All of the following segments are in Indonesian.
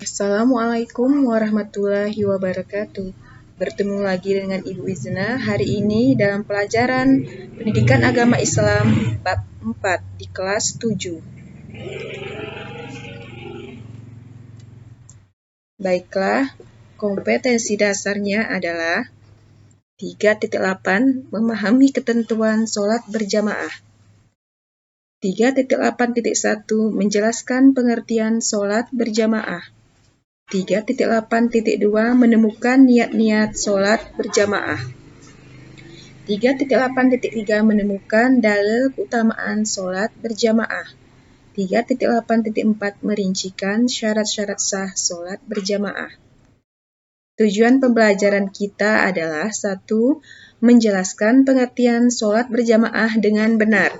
Assalamualaikum warahmatullahi wabarakatuh. Bertemu lagi dengan Ibu Izna hari ini dalam pelajaran Pendidikan Agama Islam bab 4 di kelas 7. Baiklah, kompetensi dasarnya adalah 3.8 memahami ketentuan sholat berjamaah. 3.8.1 menjelaskan pengertian sholat berjamaah. 3.8.2 menemukan niat-niat sholat berjamaah. 3.8.3 menemukan dalil keutamaan sholat berjamaah. 3.8.4 merincikan syarat-syarat sah sholat berjamaah. Tujuan pembelajaran kita adalah 1. Menjelaskan pengertian sholat berjamaah dengan benar.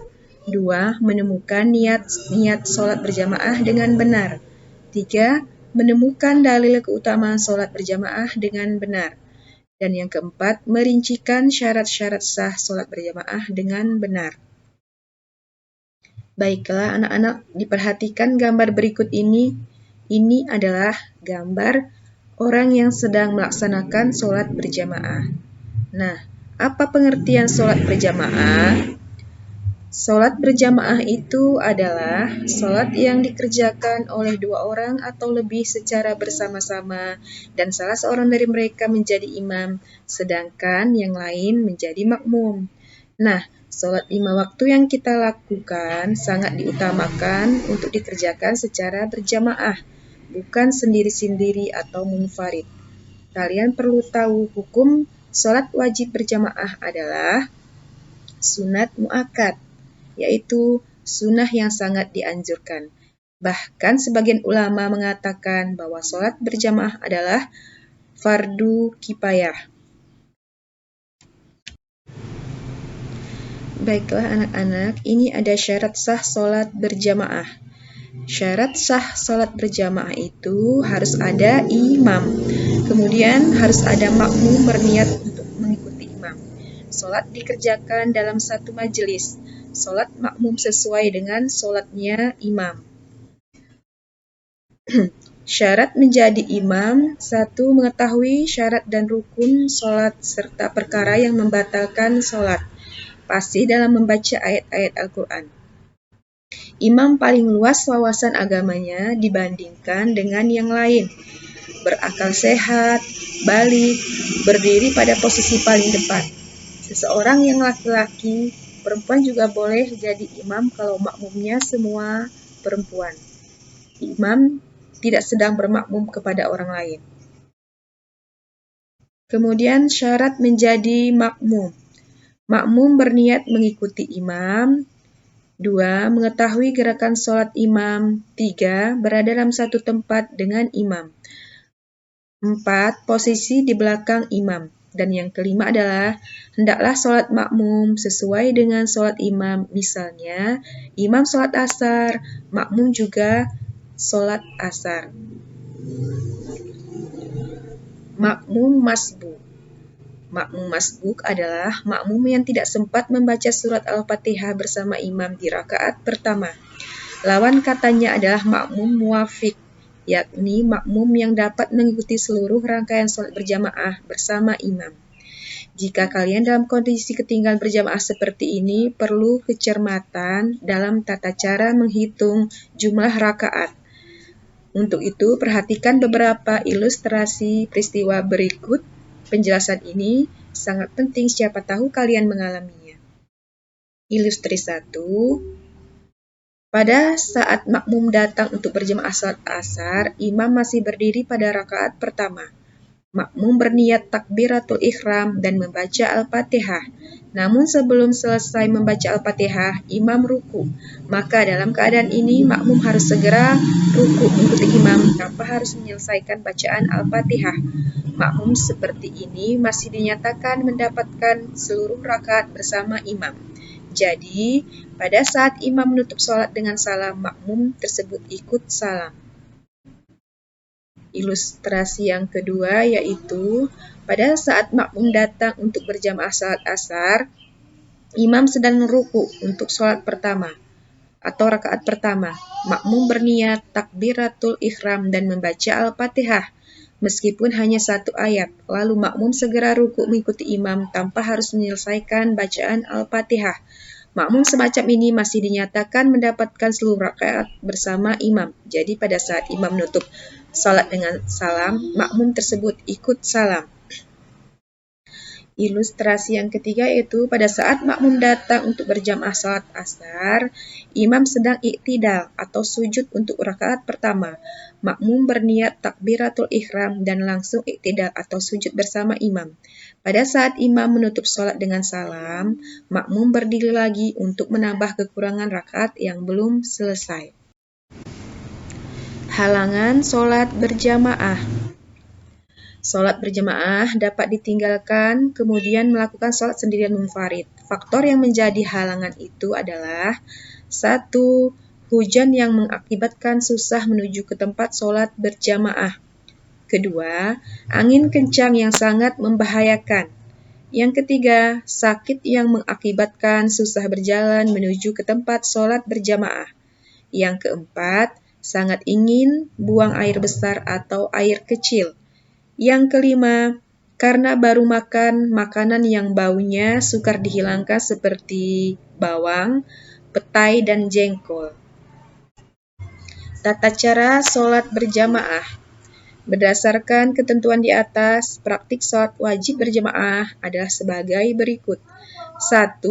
2. Menemukan niat sholat berjamaah dengan benar. 3. Menemukan dalil keutamaan sholat berjamaah dengan benar. Dan yang keempat, merincikan syarat-syarat sah sholat berjamaah dengan benar. Baiklah anak-anak, diperhatikan gambar berikut ini. Ini adalah gambar orang yang sedang melaksanakan sholat berjamaah. Nah, apa pengertian sholat berjamaah? Sholat berjamaah itu adalah sholat yang dikerjakan oleh 2 orang atau lebih secara bersama-sama dan salah seorang dari mereka menjadi imam, sedangkan yang lain menjadi makmum. Nah, sholat 5 waktu yang kita lakukan sangat diutamakan untuk dikerjakan secara berjamaah, bukan sendiri-sendiri atau munfarid. Kalian perlu tahu hukum sholat wajib berjamaah adalah sunat muakkad, yaitu sunnah yang sangat dianjurkan. Bahkan sebagian ulama mengatakan bahwa sholat berjamaah adalah fardu kifayah. Baiklah anak-anak, ini ada syarat sah sholat berjamaah. Syarat sah sholat berjamaah itu harus ada imam, kemudian harus ada makmum berniat untuk mengikuti imam. Sholat dikerjakan dalam satu majelis. Sholat makmum sesuai dengan sholatnya imam. Syarat menjadi imam: 1. Mengetahui syarat dan rukun sholat serta perkara yang membatalkan sholat. Fasih dalam membaca ayat-ayat Al-Quran. Imam paling luas wawasan agamanya dibandingkan dengan yang lain. Berakal sehat, balik, berdiri pada posisi paling depan. Seseorang yang laki-laki, perempuan juga boleh jadi imam kalau makmumnya semua perempuan. Imam tidak sedang bermakmum kepada orang lain. Kemudian syarat menjadi makmum. Makmum berniat mengikuti imam. 2. Mengetahui gerakan sholat imam. 3. Berada dalam satu tempat dengan imam. 4. Posisi di belakang imam. Dan yang kelima adalah hendaklah sholat makmum sesuai dengan sholat imam. Misalnya, imam sholat asar, makmum juga sholat asar. Makmum masbuk. Makmum masbuk adalah makmum yang tidak sempat membaca surat Al-Fatihah bersama imam di rakaat pertama. Lawan katanya adalah makmum muwafiq, yakni makmum yang dapat mengikuti seluruh rangkaian sholat berjamaah bersama imam. Jika kalian dalam kondisi ketinggalan berjamaah seperti ini, perlu kecermatan dalam tata cara menghitung jumlah rakaat. Untuk itu, perhatikan beberapa ilustrasi peristiwa berikut. Penjelasan ini sangat penting, siapa tahu kalian mengalaminya. Ilustrasi 1. Pada saat makmum datang untuk berjamaah salat asar, imam masih berdiri pada rakaat pertama. Makmum berniat takbiratul ihram dan membaca Al-Fatihah. Namun sebelum selesai membaca Al-Fatihah, imam ruku. Maka dalam keadaan ini, makmum harus segera ruku mengikuti imam tanpa harus menyelesaikan bacaan Al-Fatihah. Makmum seperti ini masih dinyatakan mendapatkan seluruh rakaat bersama imam. Jadi, pada saat imam menutup sholat dengan salam, makmum tersebut ikut salam. Ilustrasi yang kedua yaitu pada saat makmum datang untuk berjamaah salat asar, imam sedang ruku untuk sholat pertama. atau rakaat pertama. Makmum berniat takbiratul ihram dan membaca Al-Fatihah meskipun hanya satu ayat. Lalu makmum segera ruku mengikuti imam tanpa harus menyelesaikan bacaan Al-Fatihah. Makmum semacam ini masih dinyatakan mendapatkan seluruh rakaat bersama imam. Jadi pada saat imam menutup salat dengan salam, makmum tersebut ikut salam. Ilustrasi yang ketiga yaitu pada saat makmum datang untuk berjamaah salat asar, imam sedang iktidal atau sujud untuk rakaat pertama. Makmum berniat takbiratul ihram dan langsung iktidal atau sujud bersama imam. Pada saat imam menutup salat dengan salam, makmum berdiri lagi untuk menambah kekurangan rakaat yang belum selesai. Halangan salat berjamaah. Salat berjamaah dapat ditinggalkan, kemudian melakukan salat sendirian munfarid. Faktor yang menjadi halangan itu adalah 1. Hujan yang mengakibatkan susah menuju ke tempat salat berjamaah. 2. Angin kencang yang sangat membahayakan. Yang 3. Sakit yang mengakibatkan susah berjalan menuju ke tempat salat berjamaah. Yang 4. Sangat ingin buang air besar atau air kecil. Yang 5, karena baru makan makanan yang baunya sukar dihilangkan seperti bawang, petai, dan jengkol. Tata cara sholat berjamaah. Berdasarkan ketentuan di atas, praktik sholat wajib berjamaah adalah sebagai berikut. 1.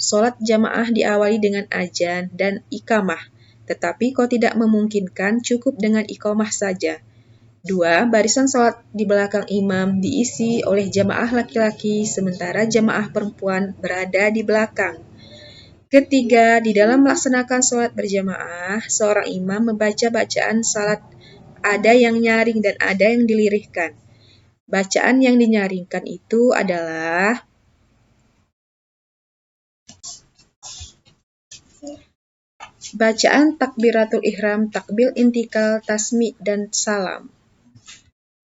Sholat jamaah diawali dengan azan dan iqamah, tetapi kalau tidak memungkinkan cukup dengan iqamah saja. 2. Barisan salat di belakang imam diisi oleh jamaah laki-laki sementara jamaah perempuan berada di belakang. 3. Di dalam melaksanakan salat berjamaah, seorang imam membaca bacaan salat, ada yang nyaring dan ada yang dilirihkan. Bacaan yang dinyaringkan itu adalah bacaan takbiratul ihram, takbir intikal, tasmi, dan salam.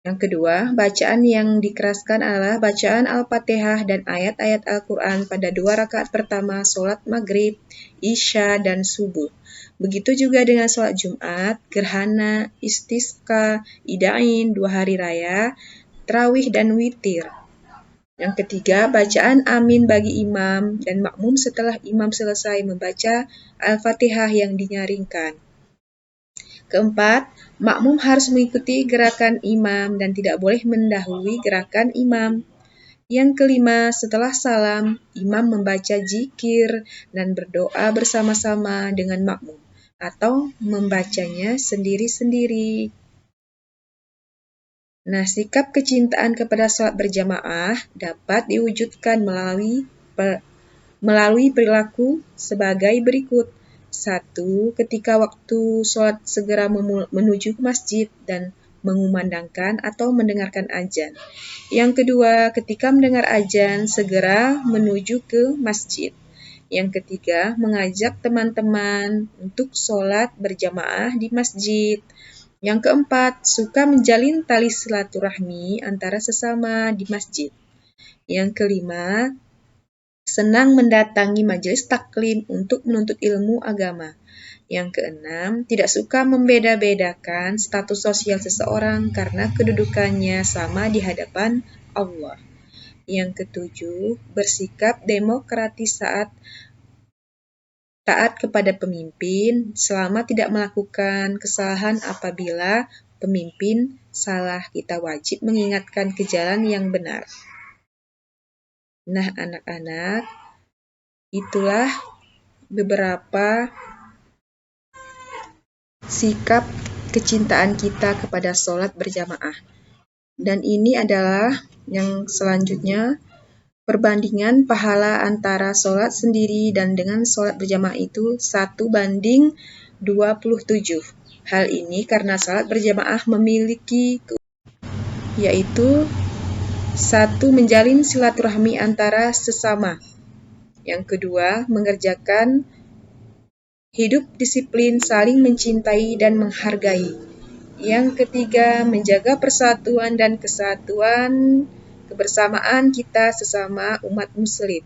Yang kedua, bacaan yang dikeraskan adalah bacaan Al-Fatihah dan ayat-ayat Al-Quran pada 2 rakaat pertama sholat maghrib, isya, dan subuh. Begitu juga dengan sholat Jumat, gerhana, istisqa, idain, 2 hari raya, tarawih, dan witir. Yang ketiga, bacaan amin bagi imam dan makmum setelah imam selesai membaca Al-Fatihah yang dinyaringkan. Keempat, makmum harus mengikuti gerakan imam dan tidak boleh mendahului gerakan imam. Yang kelima, setelah salam, imam membaca zikir dan berdoa bersama-sama dengan makmum atau membacanya sendiri-sendiri. Nah, sikap kecintaan kepada sholat berjamaah dapat diwujudkan melalui perilaku sebagai berikut. 1. Ketika waktu sholat segera menuju ke masjid dan mengumandangkan atau mendengarkan azan. Yang kedua, ketika mendengar azan segera menuju ke masjid. Yang ketiga, mengajak teman-teman untuk sholat berjamaah di masjid. Yang keempat, suka menjalin tali silaturahmi antara sesama di masjid. Yang kelima, senang mendatangi majelis taklim untuk menuntut ilmu agama. Yang keenam, tidak suka membeda-bedakan status sosial seseorang karena kedudukannya sama di hadapan Allah. Yang ketujuh, bersikap demokratis saat taat kepada pemimpin selama tidak melakukan kesalahan. Apabila pemimpin salah, kita wajib mengingatkan ke jalan yang benar. Nah, anak-anak, itulah beberapa sikap kecintaan kita kepada sholat berjamaah. Dan ini adalah yang selanjutnya, perbandingan pahala antara sholat sendiri dan dengan sholat berjamaah itu 1:27. Hal ini karena sholat berjamaah memiliki yaitu 1. Menjalin silaturahmi antara sesama. Yang kedua, mengerjakan hidup disiplin, saling mencintai dan menghargai. Yang ketiga, menjaga persatuan dan kesatuan kebersamaan kita sesama umat muslim.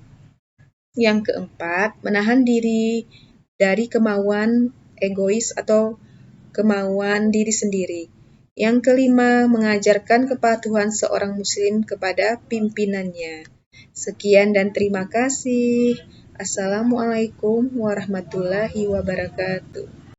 Yang keempat, menahan diri dari kemauan egois atau kemauan diri sendiri. Yang kelima, mengajarkan kepatuhan seorang muslim kepada pimpinannya. Sekian dan terima kasih. Assalamualaikum warahmatullahi wabarakatuh.